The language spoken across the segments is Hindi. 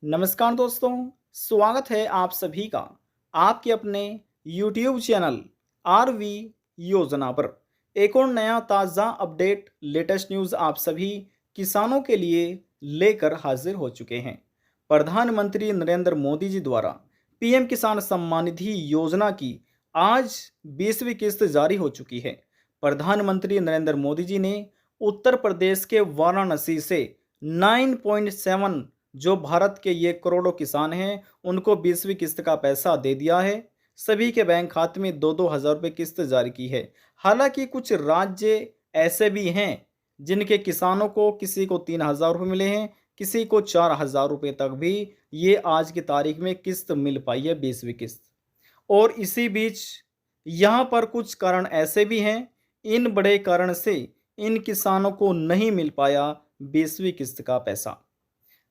नमस्कार दोस्तों, स्वागत है आप सभी का आपके अपने YouTube चैनल आरवी योजना पर। एक और नया ताज़ा अपडेट लेटेस्ट न्यूज़ आप सभी किसानों के लिए लेकर हाजिर हो चुके हैं। प्रधानमंत्री नरेंद्र मोदी जी द्वारा पीएम किसान सम्मान निधि योजना की आज 20वीं किस्त जारी हो चुकी है। प्रधानमंत्री नरेंद्र मोदी जी ने उत्तर प्रदेश के वाराणसी से 9.7 जो भारत के ये करोड़ों किसान हैं उनको 20वीं किस्त का पैसा दे दिया है। सभी के बैंक खाते में 2-2 हज़ार रुपये किस्त जारी की है। हालांकि कुछ राज्य ऐसे भी हैं जिनके किसानों को किसी को 3,000 रुपये मिले हैं, किसी को 4,000 रुपये तक भी ये आज की तारीख में किस्त मिल पाई है 20वीं किस्त। और इसी बीच यहाँ पर कुछ कारण ऐसे भी हैं, इन बड़े कारण से इन किसानों को नहीं मिल पाया 20वीं किस्त का पैसा।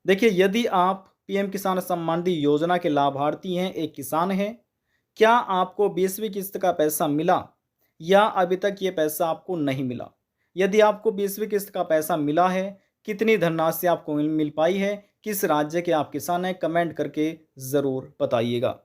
देखिए, यदि आप पीएम किसान सम्मान निधि योजना के लाभार्थी हैं, एक किसान हैं, क्या आपको 20वीं किस्त का पैसा मिला या अभी तक ये पैसा आपको नहीं मिला? यदि आपको 20वीं किस्त का पैसा मिला है, कितनी धनराशि आपको मिल पाई है, किस राज्य के आप किसान हैं, कमेंट करके ज़रूर बताइएगा।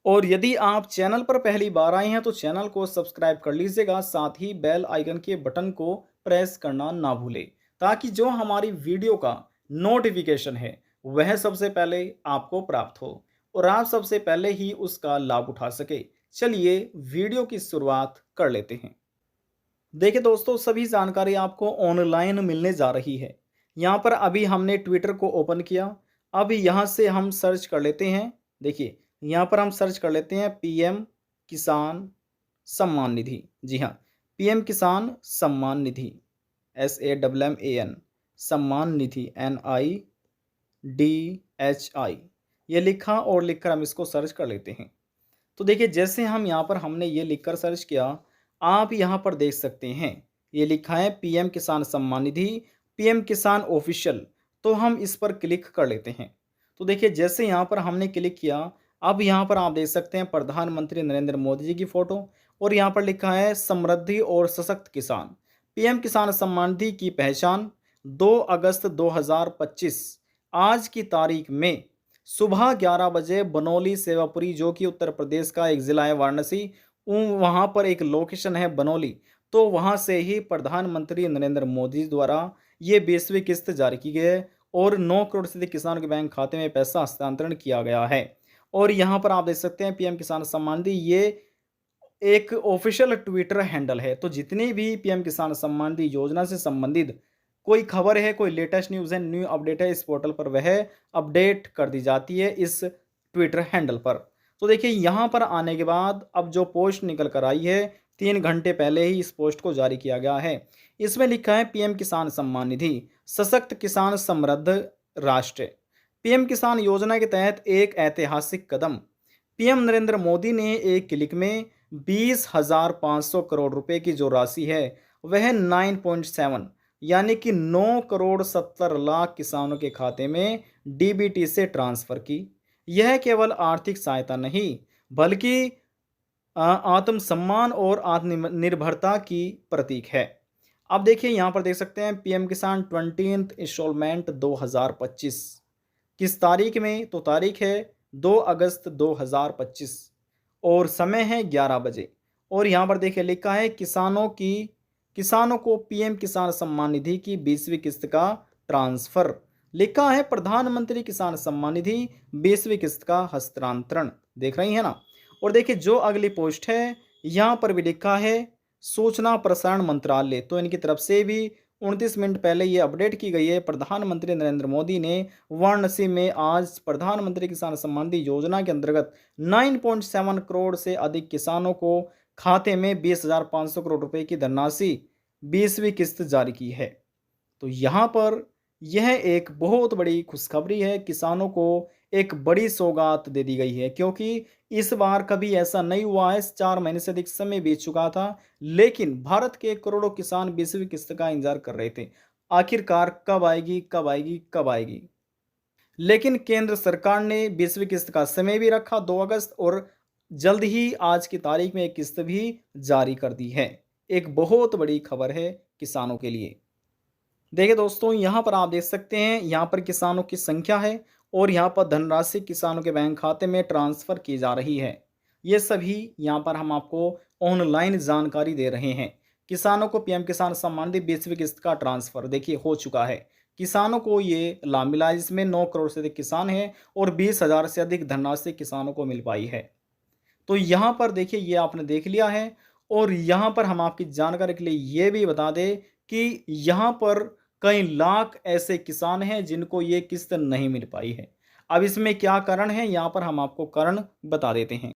और यदि आप चैनल पर पहली बार आए हैं तो चैनल को सब्सक्राइब कर लीजिएगा, साथ ही बेल आइकन के बटन को प्रेस करना ना भूलें, ताकि जो हमारी वीडियो का नोटिफिकेशन है वह सबसे पहले आपको प्राप्त हो और आप सबसे पहले ही उसका लाभ उठा सके। चलिए वीडियो की शुरुआत कर लेते हैं। देखिए दोस्तों, सभी जानकारी आपको ऑनलाइन मिलने जा रही है। यहाँ पर अभी हमने ट्विटर को ओपन किया। अब यहाँ से हम सर्च कर लेते हैं। देखिए, यहाँ पर हम सर्च कर लेते हैं पीएम किसान सम्मान निधि। जी हाँ, पीएम किसान सम्मान निधि, SAMMAN, सम्मान निधि, NIDHI, ये लिखा और लिखकर हम इसको सर्च कर लेते हैं। तो देखिए, जैसे हम यहाँ पर हमने ये लिखकर सर्च किया, आप यहाँ पर देख सकते हैं ये लिखा है पीएम किसान सम्मान निधि, पीएम किसान ऑफिशियल। तो हम इस पर क्लिक कर लेते हैं। तो देखिए, जैसे यहाँ पर हमने क्लिक किया, अब यहाँ पर आप देख सकते हैं प्रधानमंत्री नरेंद्र मोदी जी की फ़ोटो और यहाँ पर लिखा है समृद्धि और सशक्त किसान। पीएम किसान सम्मान निधि की पहचान 2 अगस्त 2025 आज की तारीख में सुबह 11 बजे बनौली सेवापुरी, जो कि उत्तर प्रदेश का एक ज़िला है वाराणसी, वहाँ पर एक लोकेशन है बनौली। तो वहाँ से ही प्रधानमंत्री नरेंद्र मोदी द्वारा ये 20वीं किस्त जारी की गई है और 9 करोड़ से अधिक किसानों के बैंक खाते में पैसा हस्तांतरण किया गया है। और यहाँ पर आप देख सकते हैं पीएम किसान सम्मान निधि, ये एक ऑफिशियल ट्विटर हैंडल है। तो जितनी भी पीएम किसान सम्मान निधि योजना से संबंधित कोई खबर है, कोई लेटेस्ट न्यूज़ है, न्यू अपडेट है, इस पोर्टल पर वह अपडेट कर दी जाती है इस ट्विटर हैंडल पर। तो देखिए, यहाँ पर आने के बाद अब जो पोस्ट निकल कर आई है, 3 घंटे पहले ही इस पोस्ट को जारी किया गया है। इसमें लिखा है पीएम किसान सम्मान निधि, सशक्त किसान समृद्ध राष्ट्र। पीएम किसान योजना के तहत एक ऐतिहासिक कदम। पीएम नरेंद्र मोदी ने एक क्लिक में 20,500 करोड़ रुपए की जो राशि है वह 9.7 यानी कि 9 करोड़ 70 लाख किसानों के खाते में डीबीटी से ट्रांसफ़र की। यह केवल आर्थिक सहायता नहीं बल्कि आत्मसम्मान और आत्मनिर्भरता की प्रतीक है। अब देखिए, यहाँ पर देख सकते हैं पीएम किसान 20th इंस्टॉलमेंट 2025 किस तारीख में, तो तारीख है 2 अगस्त 2025 और समय है 11 बजे। और यहाँ पर देखिए लिखा है किसानों को पीएम किसान सम्मान निधि की 20वीं किस्त का ट्रांसफ़र। लिखा है प्रधानमंत्री किसान सम्मान निधि 20वीं किस्त का हस्तांतरण। देख रही है ना। और देखिए, जो अगली पोस्ट है यहाँ पर भी लिखा है सूचना प्रसारण मंत्रालय। तो इनकी तरफ से भी 29 मिनट पहले ये अपडेट की गई है। प्रधानमंत्री नरेंद्र मोदी ने वाराणसी में आज प्रधानमंत्री किसान सम्मान निधि योजना के अंतर्गत 9.7 करोड़ से अधिक किसानों को खाते में 20,500 करोड़ रुपए की धनराशि 20वीं किस्त जारी की है। तो यहाँ पर यह एक बहुत बड़ी खुशखबरी है, किसानों को एक बड़ी सौगात दे दी गई है, क्योंकि इस बार कभी ऐसा नहीं हुआ है। 4 महीने से अधिक समय बीत चुका था, लेकिन भारत के करोड़ों किसान 20वीं किस्त का इंतजार कर रहे थे। आखिरकार कब आएगी, कब आएगी, कब आएगी। लेकिन केंद्र सरकार ने 20वीं किस्त का समय भी रखा 2 अगस्त और जल्द ही आज की तारीख में एक किस्त भी जारी कर दी है। एक बहुत बड़ी खबर है किसानों के लिए। देखिए दोस्तों, यहाँ पर आप देख सकते हैं, यहाँ पर किसानों की संख्या है और यहाँ पर धनराशि किसानों के बैंक खाते में ट्रांसफ़र की जा रही है। ये सभी यहाँ पर हम आपको ऑनलाइन जानकारी दे रहे हैं। किसानों को पीएम किसान सम्मान निधि 20वीं किस्त का ट्रांसफ़र देखिए हो चुका है। किसानों को ये लाभ मिला है, जिसमें 9 करोड़ से अधिक किसान हैं और 20,000 से अधिक धनराशि किसानों को मिल पाई है। तो यहाँ पर देखिए ये आपने देख लिया है, और यहाँ पर हम आपकी जानकारी के लिए ये भी बता दें कि यहाँ पर कई लाख ऐसे किसान हैं जिनको ये किस्त नहीं मिल पाई है। अब इसमें क्या कारण है, यहाँ पर हम आपको कारण बता देते हैं।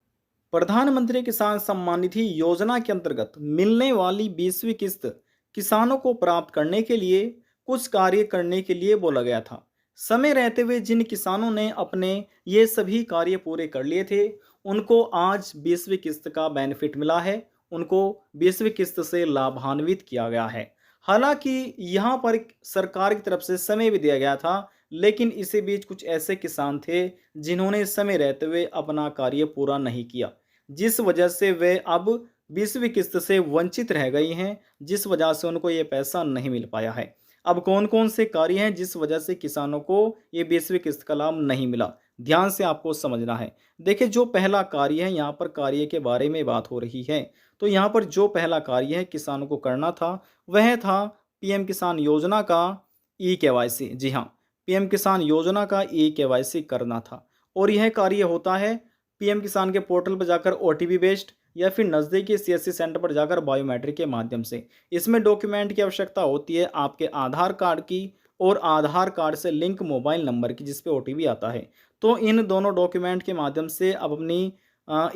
प्रधानमंत्री किसान सम्मान निधि योजना के अंतर्गत मिलने वाली 20वीं किस्त किसानों को प्राप्त करने के लिए कुछ कार्य करने के लिए बोला गया था। समय रहते हुए जिन किसानों ने अपने ये सभी कार्य पूरे कर लिए थे, उनको आज 20वीं किस्त का बेनिफिट मिला है। उनको 20वीं किस्त से लाभान्वित किया गया है। हालांकि यहाँ पर सरकार की तरफ से समय भी दिया गया था, लेकिन इसी बीच कुछ ऐसे किसान थे जिन्होंने समय रहते हुए अपना कार्य पूरा नहीं किया, जिस वजह से वे अब 20वीं किस्त से वंचित रह गई हैं, जिस वजह से उनको ये पैसा नहीं मिल पाया है। अब कौन-कौन से कार्य हैं जिस वजह से किसानों को ये 20वीं किस्त का लाभ नहीं मिला? ध्यान से आपको समझना है। देखिए, जो पहला कार्य है, यहाँ पर कार्य के बारे में बात हो रही है। तो यहाँ पर जो पहला कार्य है किसानों को करना था, वह था पीएम किसान योजना का ई-केवाईसी। जी हाँ, पीएम किसान योजना का ई-केवाईसी करना था, और यह कार्य होता है पीएम किसान के पोर्टल पर जाकर ओटीपी बेस्ड, या फिर नज़दीकी सीएससी सेंटर पर जाकर बायोमेट्रिक के माध्यम से। इसमें डॉक्यूमेंट की आवश्यकता होती है आपके आधार कार्ड की, और आधार कार्ड से लिंक मोबाइल नंबर की, जिस पे ओटीपी आता है। तो इन दोनों डॉक्यूमेंट के माध्यम से आप अपनी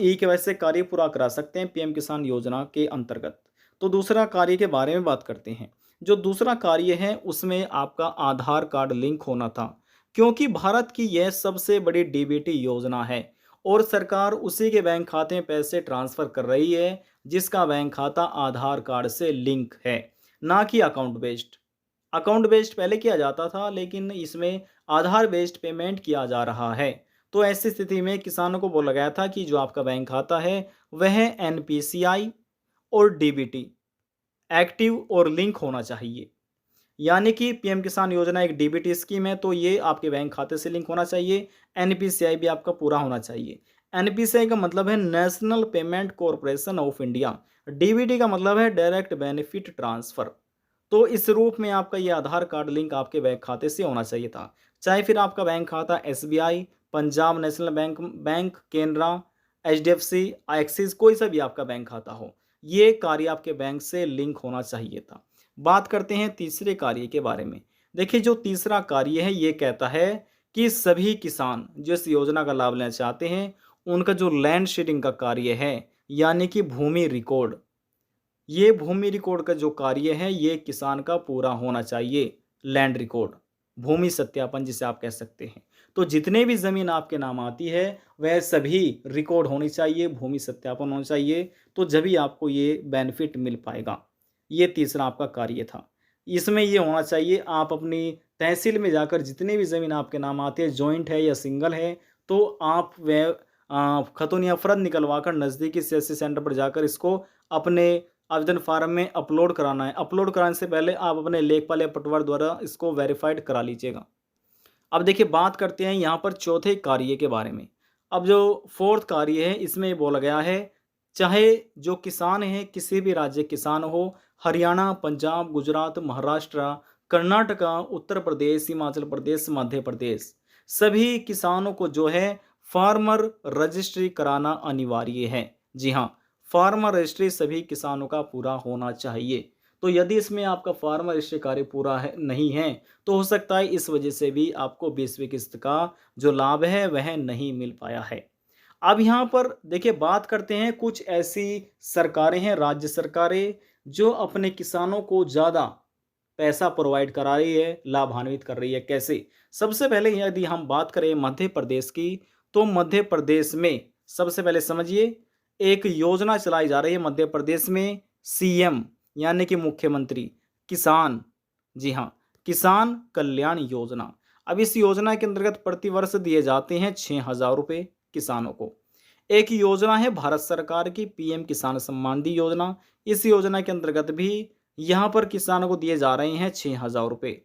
ई-केवाईसी कार्य पूरा करा सकते हैं पीएम किसान योजना के अंतर्गत। तो दूसरा कार्य के बारे में बात करते हैं। जो दूसरा कार्य है उसमें आपका आधार कार्ड लिंक होना था, क्योंकि भारत की यह सबसे बड़ी डीबीटी योजना है, और सरकार उसी के बैंक खाते में पैसे ट्रांसफ़र कर रही है जिसका बैंक खाता आधार कार्ड से लिंक है, ना कि अकाउंट बेस्ड। अकाउंट बेस्ड पहले किया जाता था, लेकिन इसमें आधार बेस्ड पेमेंट किया जा रहा है। तो ऐसी स्थिति में किसानों को बोला गया था कि जो आपका बैंक खाता है वह एनपीसीआई और डीबीटी एक्टिव और लिंक होना चाहिए। यानी कि पीएम किसान योजना एक डीबीटी स्कीम है, तो ये आपके बैंक खाते से लिंक होना चाहिए। एनपीसीआई भी आपका पूरा होना चाहिए। एनपीसीआई का मतलब है national payment corporation of India. DBT का मतलब है डायरेक्ट बेनिफिट ट्रांसफ़र। तो इस रूप में आपका ये आधार कार्ड लिंक आपके बैंक खाते से होना चाहिए था। चाहे फिर आपका बैंक खाता SBI, Punjab national bank, Canara, HDFC, axis, कोई सा भी आपका बैंक खाता हो, ये कार्य आपके बैंक से लिंक होना चाहिए था। बात करते हैं तीसरे कार्य के बारे में। देखिए, जो तीसरा कार्य है ये कहता है कि सभी किसान जो इस योजना का लाभ लेना चाहते हैं, उनका जो लैंड शेडिंग का कार्य है, यानी कि भूमि रिकॉर्ड, ये भूमि रिकॉर्ड का जो कार्य है ये किसान का पूरा होना चाहिए। लैंड रिकॉर्ड, भूमि सत्यापन जिसे आप कह सकते हैं। तो जितने भी ज़मीन आपके नाम आती है वह सभी रिकॉर्ड होनी चाहिए, भूमि सत्यापन होना चाहिए, तो जभी आपको ये बेनिफिट मिल पाएगा। ये तीसरा आपका कार्य था। इसमें ये होना चाहिए आप अपनी तहसील में जाकर जितनी भी ज़मीन आपके नाम आती है, जॉइंट है या सिंगल है, तो आप वह खतौन या फ़र्द निकलवा कर नज़दीकी सीएससी सेंटर पर जाकर इसको अपने आवेदन फार्म में अपलोड कराना है। अपलोड कराने से पहले आप अपने लेखपाल या पटवार द्वारा इसको वेरीफाइड करा लीजिएगा। अब देखिए, बात करते हैं यहाँ पर चौथे कार्य के बारे में। अब जो फोर्थ कार्य है इसमें ये बोला गया है, चाहे जो किसान है किसी भी राज्य के किसान हो, हरियाणा, पंजाब, गुजरात, महाराष्ट्र, कर्नाटका, उत्तर प्रदेश, हिमाचल प्रदेश, मध्य प्रदेश, सभी किसानों को जो है फार्मर रजिस्ट्री कराना अनिवार्य है। जी हाँ, फार्मर रजिस्ट्री सभी किसानों का पूरा होना चाहिए। तो यदि इसमें आपका फार्मर रजिस्ट्री कार्य पूरा है नहीं है, तो हो सकता है इस वजह से भी आपको 20वीं किस्त का जो लाभ है वह नहीं मिल पाया है। अब यहाँ पर देखिए, बात करते हैं कुछ ऐसी सरकारें हैं, राज्य सरकारें, जो अपने किसानों को ज़्यादा पैसा प्रोवाइड करा रही है, लाभान्वित कर रही है। कैसे? सबसे पहले यदि हम बात करें मध्य प्रदेश की, तो मध्य प्रदेश में सबसे पहले समझिए, एक योजना चलाई जा रही है मध्य प्रदेश में, सीएम यानी कि मुख्यमंत्री किसान, जी हाँ, किसान कल्याण योजना। अब इस योजना के अंतर्गत प्रतिवर्ष दिए जाते हैं 6,000 रुपये किसानों को। एक योजना है भारत सरकार की पीएम किसान सम्मान निधि योजना। इस योजना के अंतर्गत भी यहाँ पर किसानों को दिए जा रहे हैं 6,000 रुपये।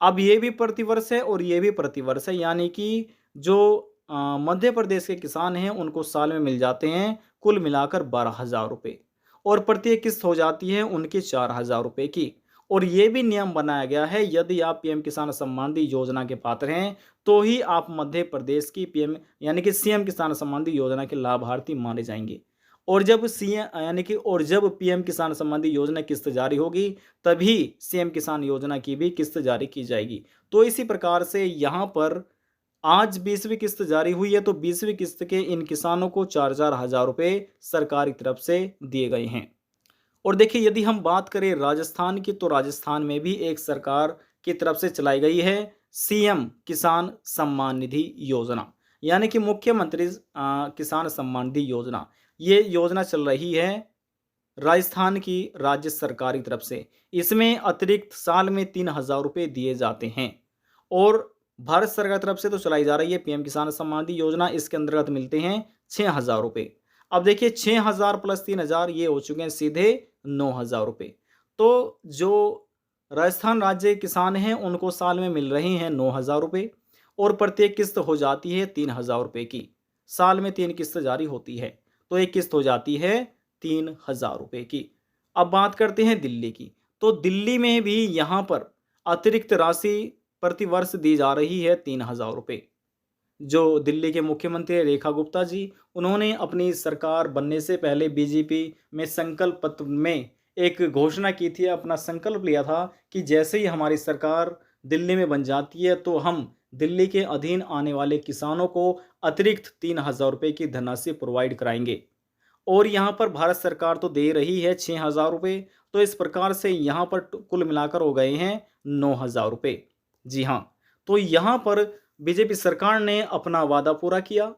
अब ये भी प्रतिवर्ष है और ये भी प्रतिवर्ष है, यानी कि जो मध्य प्रदेश के किसान हैं उनको साल में मिल जाते हैं कुल मिलाकर 12,000 रुपये और प्रत्येक किस्त हो जाती है उनकी 4,000 रुपये की। और ये भी नियम बनाया गया है, यदि आप पीएम किसान सम्मान निधि योजना के पात्र हैं तो ही आप मध्य प्रदेश की पीएम यानी कि सीएम किसान सम्मान निधि योजना के लाभार्थी माने जाएंगे। और जब सीएम यानी कि और जब पीएम किसान सम्मान निधि योजना किस्त जारी होगी तभी सीएम किसान योजना की भी किस्त जारी की जाएगी। तो इसी प्रकार से यहाँ पर आज 20वीं किस्त जारी हुई है, तो 20वीं किस्त के इन किसानों को 4-4 हज़ार रुपये सरकार की तरफ से दिए गए हैं। और देखिए, यदि हम बात करें राजस्थान की, तो राजस्थान में भी एक सरकार की तरफ से चलाई गई है सीएम किसान सम्मान निधि योजना, यानी कि मुख्यमंत्री किसान सम्मान निधि योजना। ये योजना चल रही है राजस्थान की राज्य सरकार की तरफ से। इसमें अतिरिक्त साल में 3,000 रुपये दिए जाते हैं और भारत सरकार की तरफ से तो चलाई जा रही है पीएम किसान सम्मान निधि योजना। इसके अंतर्गत मिलते हैं 6,000 रुपये। अब देखिए, 6,000 प्लस 3,000 ये हो चुके हैं सीधे 9,000 रुपये। तो जो राजस्थान राज्य के किसान हैं उनको साल में मिल रहे हैं 9,000 रुपये और प्रत्येक किस्त हो जाती है 3,000 रुपये की। साल में 3 किस्त जारी होती है, तो एक किस्त हो जाती है 3,000 रुपये की। अब बात करते हैं दिल्ली की, तो दिल्ली में भी यहाँ पर अतिरिक्त राशि प्रतिवर्ष दी जा रही है 3,000 रुपये। जो दिल्ली के मुख्यमंत्री हैं रेखा गुप्ता जी, उन्होंने अपनी सरकार बनने से पहले बीजेपी में संकल्प पत्र में एक घोषणा की थी, अपना संकल्प लिया था कि जैसे ही हमारी सरकार दिल्ली में बन जाती है तो हम दिल्ली के अधीन आने वाले किसानों को अतिरिक्त 3,000 रुपये की धनराशि प्रोवाइड कराएंगे। और यहाँ पर भारत सरकार तो दे रही है 6,000 रुपये, तो इस प्रकार से यहाँ पर कुल मिलाकर हो गए हैं 9,000 रुपये। जी हाँ, तो यहाँ पर बीजेपी सरकार ने अपना वादा पूरा किया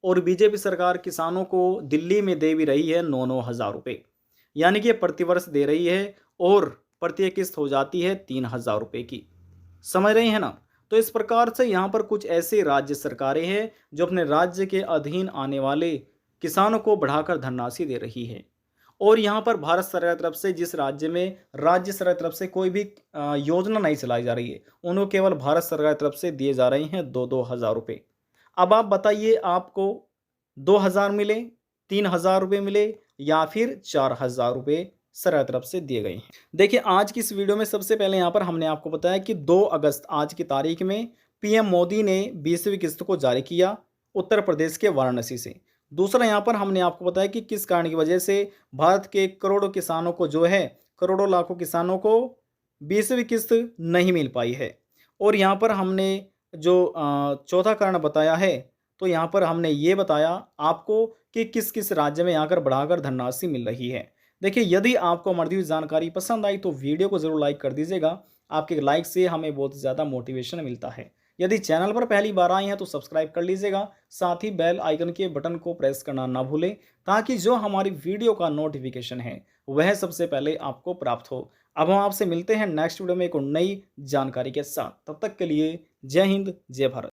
और बीजेपी सरकार किसानों को दिल्ली में दे भी रही है 9-9 हज़ार रुपये, यानी कि प्रतिवर्ष दे रही है और प्रत्येक किस्त हो जाती है 3,000 रुपये की। समझ रहे हैं ना? तो इस प्रकार से यहाँ पर कुछ ऐसे राज्य सरकारें हैं जो अपने राज्य के अधीन आने वाले किसानों को बढ़ाकर धनराशि दे रही है। और यहाँ पर भारत सरकार की तरफ से जिस राज्य में राज्य सरकार की तरफ से कोई भी योजना नहीं चलाई जा रही है, उनको केवल भारत सरकार की तरफ से दिए जा रहे हैं 2-2 हज़ार रुपये। अब आप बताइए, आपको 2,000 मिले, 3,000 रुपये मिले या फिर 4,000 रुपये सरकार की तरफ से दिए गए हैं। देखिए, आज की इस वीडियो में सबसे पहले यहाँ पर हमने आपको बताया कि 2 अगस्त आज की तारीख में पीएम मोदी ने 20वीं किस्त को जारी किया उत्तर प्रदेश के वाराणसी से। दूसरा, यहाँ पर हमने आपको बताया कि किस कारण की वजह से भारत के करोड़ों किसानों को जो है, करोड़ों लाखों किसानों को 20वीं किस्त नहीं मिल पाई है। और यहाँ पर हमने जो चौथा कारण बताया है, तो यहाँ पर हमने ये बताया आपको कि किस किस राज्य में आकर बढ़ाकर धनराशि मिल रही है। देखिए, यदि आपको हमारी दी हुई जानकारी पसंद आई तो वीडियो को ज़रूर लाइक कर दीजिएगा। आपके लाइक से हमें बहुत ज़्यादा मोटिवेशन मिलता है। यदि चैनल पर पहली बार आए हैं तो सब्सक्राइब कर लीजिएगा, साथ ही बेल आइकन के बटन को प्रेस करना ना भूलें, ताकि जो हमारी वीडियो का नोटिफिकेशन है वह सबसे पहले आपको प्राप्त हो। अब हम आपसे मिलते हैं नेक्स्ट वीडियो में एक और नई जानकारी के साथ। तब तक के लिए जय हिंद, जय भारत।